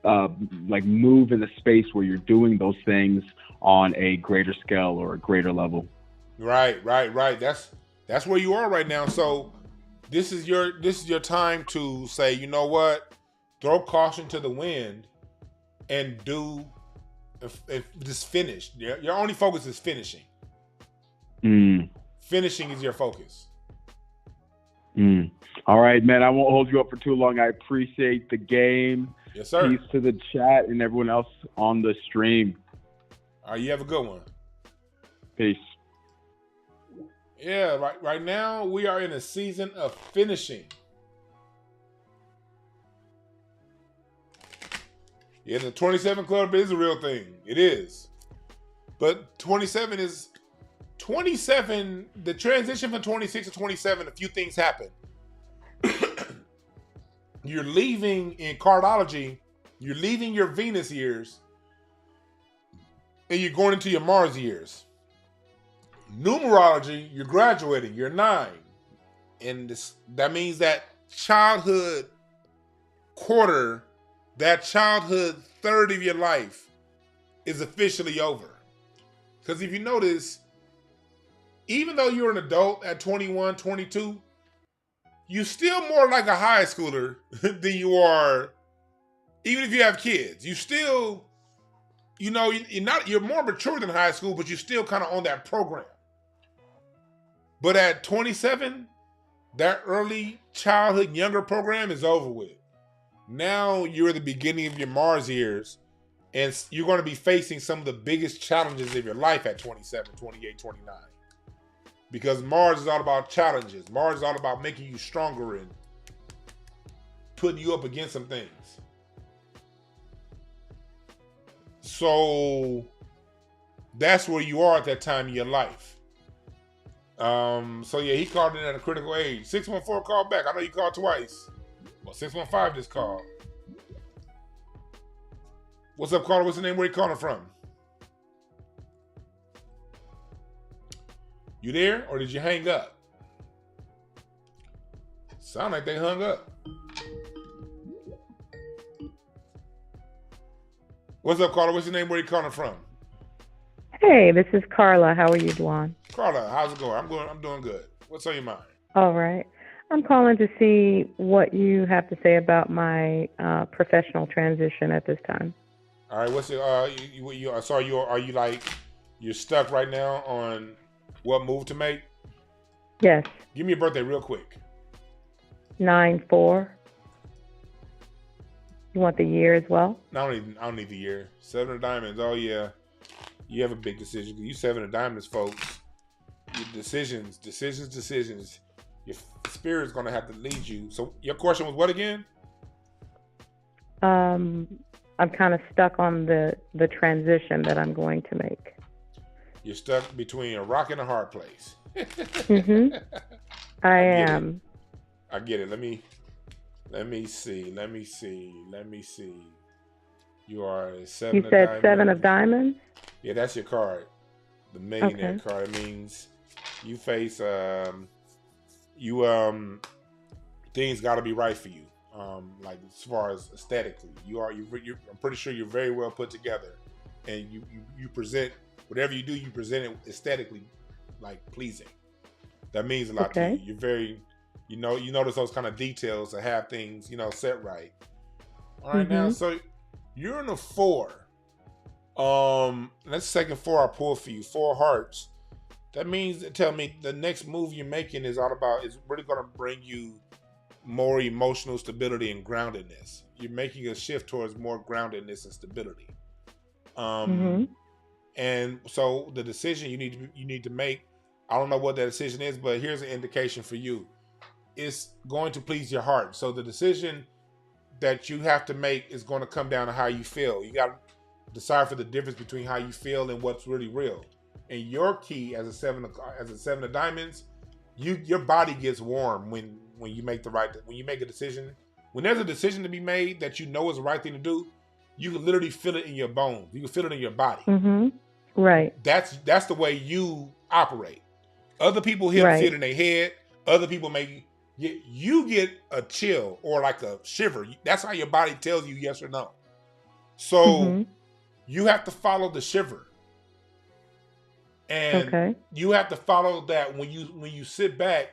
like move in a space where you're doing those things on a greater scale or a greater level. Right. That's where you are right now. So this is your time to say, you know what? Throw caution to the wind and just finish. Your only focus is finishing. Finishing is your focus. All right, man. I won't hold you up for too long. I appreciate the game. Yes, sir. Peace to the chat and everyone else on the stream. All right, you have a good one. Peace. Yeah, right now we are in a season of finishing. Yeah, the 27 Club is a real thing. It is. But 27, the transition from 26 to 27, a few things happen. You're leaving in Cardology, you're leaving your Venus years, and you're going into your Mars years. Numerology, you're graduating, you're 9. And that means that childhood quarter, that childhood third of your life is officially over. Because if you notice, even though you're an adult at 21, 22, you're still more like a high schooler than you are, even if you have kids. You still, you're more mature than high school, but you're still kind of on that program. But at 27, that early childhood, younger program is over with. Now you're at the beginning of your Mars years, and you're going to be facing some of the biggest challenges of your life at 27, 28, 29. Because Mars is all about challenges. Mars is all about making you stronger and putting you up against some things. So that's where you are at that time in your life. So yeah, he called in at a critical age. 614 called back. I know you called twice. Well, 615 just called. What's up, caller? What's the name? Where you calling from? You there, or did you hang up? Sound like they hung up. What's up, caller? What's your name? Where you calling from? Hey, this is Carla. How are you, Dwan? Carla, how's it going? I'm doing good. What's on your mind? All right. I'm calling to see what you have to say about my professional transition at this time. All right, what's it? So are you like you're stuck right now on what move to make? Yes. Give me your birthday real quick. 9/4. You want the year as well? No, I don't need the year. 7 of diamonds. Oh yeah, you have a big decision. You 7 of diamonds, folks. Your decisions. Your spirit's gonna have to lead you. So your question was what again? I'm kind of stuck on the transition that I'm going to make. You're stuck between a rock and a hard place. Mm-hmm. I am. I get it. Let me see. You are a 7 You of said diamonds. 7 of diamonds? Yeah, that's your card. The millionaire card. It means you face things got to be right for you. Like as far as aesthetically, I'm pretty sure you're very well put together, and you present whatever you do. You present it aesthetically, like pleasing. That means a lot to you. You're very, you notice those kind of details to have things, set right. All right, now, so you're in a 4. That's the second 4 I pulled for you. 4 hearts. That means, tell me, the next move you're making is really going to bring you more emotional stability and groundedness. You're making a shift towards more groundedness and stability. And so the decision you need to make, I don't know what that decision is, but here's an indication for you. It's going to please your heart. So the decision that you have to make is going to come down to how you feel. You got to decipher the difference between how you feel and what's really real. And your key as a 7 of diamonds, your body gets warm when you make a decision. When there's a decision to be made that you know is the right thing to do, you can literally feel it in your bones. You can feel it in your body. Right. That's the way you operate. Other people see it in their head. Other people you get a chill or like a shiver. That's how your body tells you yes or no. So you have to follow the shiver. And you have to follow that when you sit back,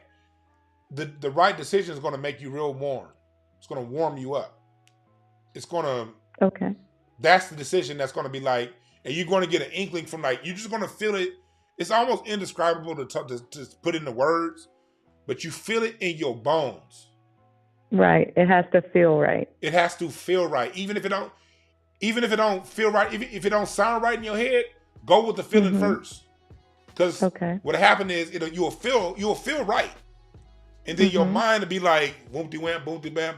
the right decision is going to make you real warm. It's going to warm you up. It's going to, that's the decision that's going to be like, and you're going to get an inkling from you're just going to feel it. It's almost indescribable to put into words, but you feel it in your bones. Right. It has to feel right. It has to feel right. Even if it don't feel right, if it don't sound right in your head, go with the feeling first. Because what happened is you'll feel right. And then your mind will be like, boom-de wham, boom-de bam,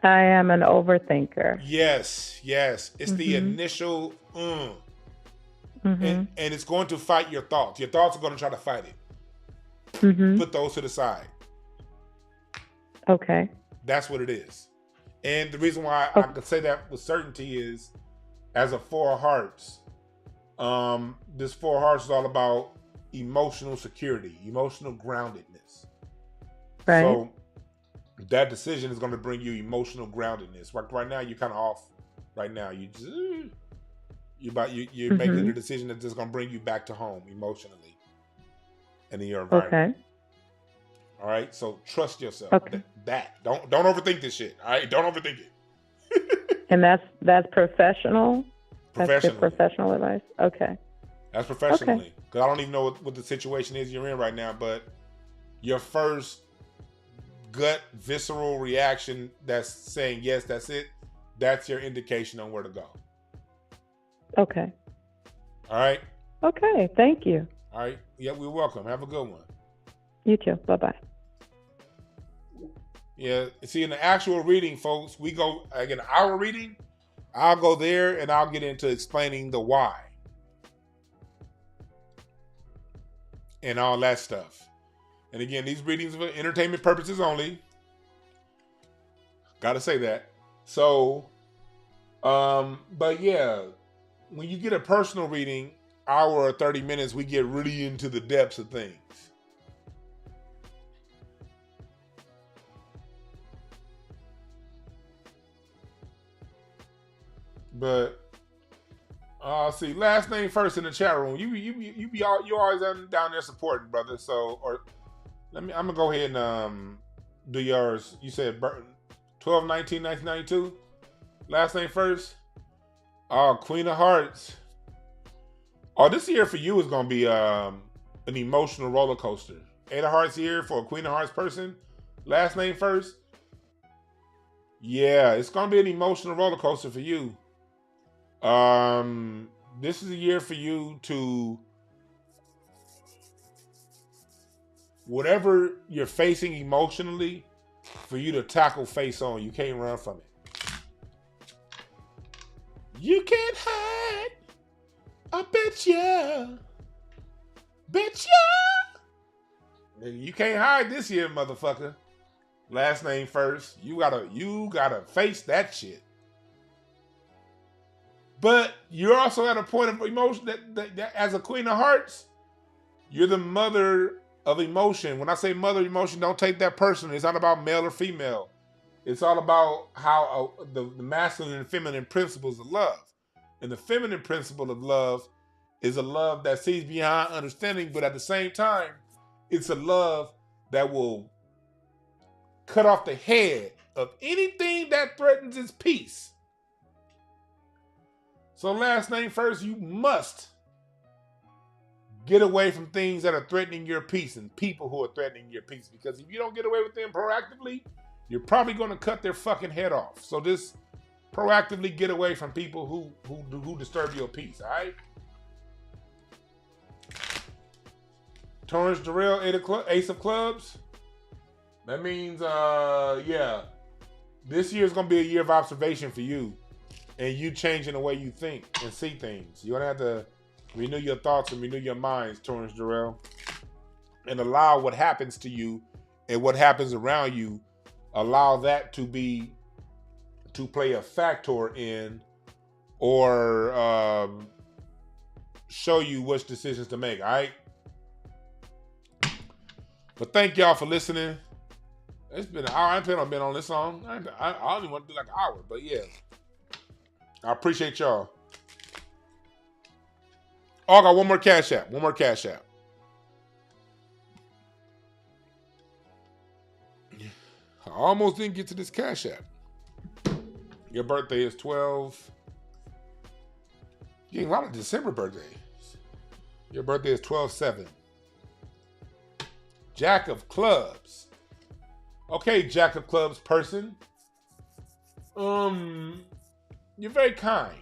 I am an overthinker. Yes. It's the initial and it's going to fight your thoughts. Your thoughts are going to try to fight it. Put those to the side. Okay. That's what it is. And the reason why I can say that with certainty is, as a 4 of hearts, this 4 of hearts is all about emotional security, emotional groundedness. Right. So that decision is going to bring you emotional groundedness. Right now, you're kind of off. Right now, you're making a decision that's just going to bring you back to home emotionally and in your environment. All right. So trust yourself. Don't overthink this shit. All right. Don't overthink it. And that's professional. Professionally. That's just professional advice. Okay. That's professionally. Because I don't even know what the situation is you're in right now, but your first gut visceral reaction that's saying yes, that's it, that's your indication on where to go. Okay. All right. Okay. Thank you. All right. Yeah, we're welcome. Have a good one. You too. Bye-bye. Yeah. See, in the actual reading, folks, we go again. Our reading, I'll go there and I'll get into explaining the why and all that stuff. And again, these readings are for entertainment purposes only. Gotta say that. So, but yeah, when you get a personal reading, hour or 30 minutes, we get really into the depths of things. But see, last name first in the chat room. You always down there supporting, brother. So, I'm gonna go ahead and do yours. You said 12 12/19/1992. Last name first. Oh, Queen of Hearts. Oh, this year for you is gonna be an emotional roller coaster. 8 of Hearts year for a Queen of Hearts person. Last name first. Yeah, it's gonna be an emotional roller coaster for you. This is a year for you to, whatever you're facing emotionally, for you to tackle face on. You can't run from it. You can't hide. I bet ya. Bet ya. You can't hide this year, motherfucker. Last name first. You gotta face that shit. But you're also at a point of emotion that as a Queen of Hearts, you're the mother of emotion. When I say mother of emotion, don't take that personally. It's not about male or female. It's all about how the masculine and feminine principles of love. And the feminine principle of love is a love that sees beyond understanding, but at the same time, it's a love that will cut off the head of anything that threatens its peace. So last name first, you must get away from things that are threatening your peace and people who are threatening your peace. Because if you don't get away with them proactively, you're probably going to cut their fucking head off. So just proactively get away from people who disturb your peace, all right? Torrance Durrell, Ace of Clubs. That means, yeah, this year is going to be a year of observation for you. And you changing the way you think and see things. You're going to have to renew your thoughts and renew your minds, Torrance Durrell. And allow what happens to you and what happens around you, allow that to play a factor in or show you which decisions to make, all right? But thank y'all for listening. It's been an hour. I ain't planning on being on this long. I only want to do like an hour, but yeah. I appreciate y'all. Oh, I got one more Cash App. I almost didn't get to this Cash App. Your birthday is 12. You getting a lot of December birthdays. Your birthday is 12/7. Jack of Clubs. Okay, Jack of Clubs person. You're very kind.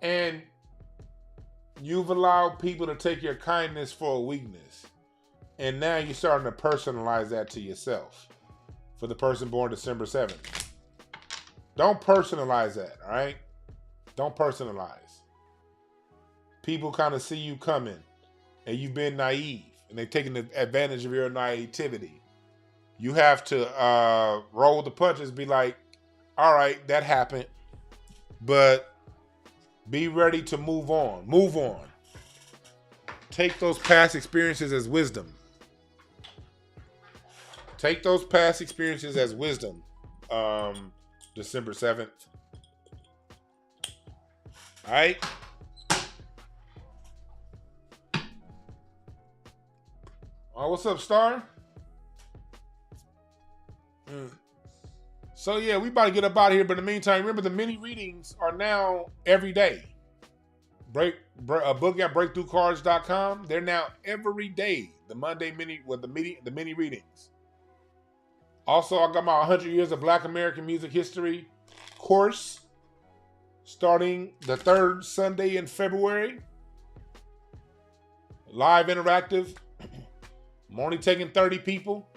And you've allowed people to take your kindness for a weakness. And now you're starting to personalize that to yourself. For the person born December 7th. Don't personalize that, all right? Don't personalize. People kind of see you coming. And you've been naive. And they've taken advantage of your naivety. You have to roll the punches, be like, all right, that happened. But be ready to move on. Move on. Take those past experiences as wisdom. Take those past experiences as wisdom. December 7th. All right? Oh, what's up, Star? So yeah, we about to get up out of here, but in the meantime, remember the mini readings are now every day. A book at breakthroughcards.com. They're now every day. The Monday mini with the mini readings. Also, I got my 100 Years of Black American Music History course starting the third Sunday in February. Live interactive. I'm only taking 30 people.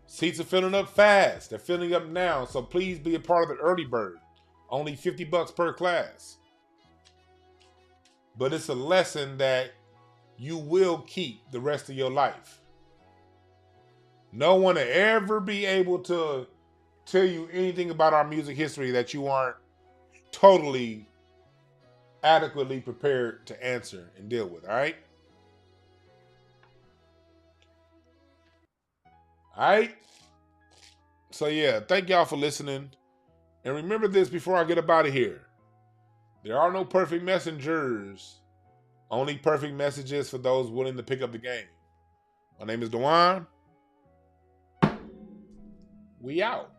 Seats are filling up fast. They're filling up now. So please be a part of the early bird. Only $50 per class. But it's a lesson that you will keep the rest of your life. No one will ever be able to tell you anything about our music history that you aren't totally adequately prepared to answer and deal with. All right? All right? So yeah, thank y'all for listening. And remember this before I get up out of here. There are no perfect messengers. Only perfect messages for those willing to pick up the game. My name is Dewan. We out.